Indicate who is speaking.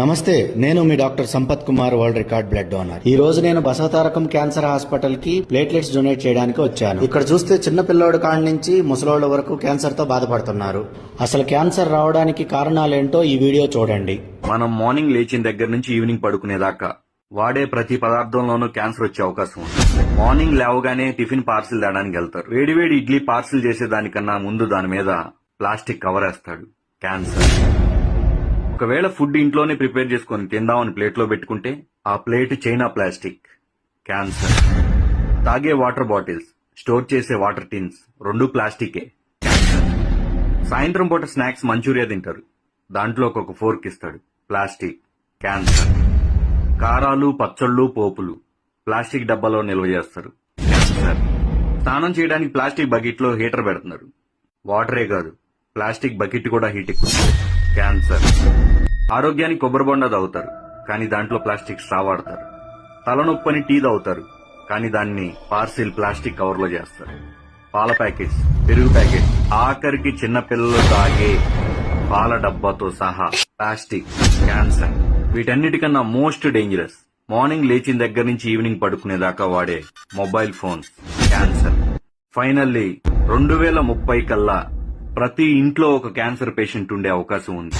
Speaker 1: నమస్తే, నేను మీ doctor Sampath Kumar, world record blood donor. ఈ రోజు నేను బసవతారకం క్యాన్సర్ హాస్పిటల్ కి ప్లేట్లెట్స్ డొనేట్ చేయడానికి వచ్చాను. ఇక్కడ చూస్తే చిన్న పిల్లోడు కాడి నుంచి ముసలోళ్ళ వరకు క్యాన్సర్ తో బాధపడుతున్నారు. అసలు క్యాన్సర్ రావడానికి కారణాలేంటో ఈ వీడియో చూడండి.
Speaker 2: మనం మార్నింగ్ లేచిన దగ్గర నుంచి ఈవినింగ్ పడుకునేదాకా వాడే ప్రతి పదార్థంలోనూ క్యాన్సర్ వచ్చే అవకాశం ఉంది. మార్నింగ్ లేవగానే టిఫిన్ పార్సిల్ తేడానికి వెళ్తారు. వేడివేడి ఇడ్లీ పార్సిల్ చేసేదానికన్నా ముందు దాని మీద ప్లాస్టిక్ కవర్ వేస్తాడు. క్యాన్సర్. ఒకవేళ ఫుడ్ ఇంట్లోనే ప్రిపేర్ చేసుకుని తిందామని ప్లేట్లో పెట్టుకుంటే ఆ ప్లేట్ చైనా ప్లాస్టిక్. క్యాన్సర్. తాగే వాటర్ బాటిల్స్, స్టోర్ చేసే వాటర్ టిన్స్ రెండు ప్లాస్టికే. క్యాన్సర్. సాయంత్రం పూట స్నాక్స్ మంచూరియా తింటారు, దాంట్లో ఒక ఫోర్క్ ఇస్తాడు, ప్లాస్టిక్. క్యాన్సర్. కారాలు, పచ్చళ్ళు, పోపులు ప్లాస్టిక్ డబ్బాలో నిల్వ చేస్తారు. క్యాన్సర్. స్నానం చేయడానికి ప్లాస్టిక్ బకెట్ లో హీటర్ పెడుతున్నారు, వాటరే కాదు ప్లాస్టిక్ బకెట్ కూడా హీట్ ఎక్కుతుంది. క్యాన్సర్. ఆరోగ్యానికి కొబ్బరి బొండా తాగుతారు, కానీ దాంట్లో ప్లాస్టిక్ స్ట్రా వాడతారు. తలనొప్పని టీ తాగుతారు, కానీ దాన్ని పార్సిల్ ప్లాస్టిక్ కవర్ లో చేస్తారు. పాల ప్యాకెట్స్, పెరుగు ప్యాకెట్స్, ఆఖరికి చిన్న పిల్లలు తాగే పాల డబ్బాతో సహా ప్లాస్టిక్. క్యాన్సర్. వీటన్నిటికన్నా మోస్ట్ డేంజరస్ మార్నింగ్ లేచిన దగ్గర నుంచి ఈవినింగ్ పడుకునేదాకా వాడే మొబైల్ ఫోన్స్. క్యాన్సర్. ఫైనల్లీ 2030 కల్లా ప్రతి ఇంట్లో ఒక క్యాన్సర్ పేషెంట్ ఉండే అవకాశం ఉంది.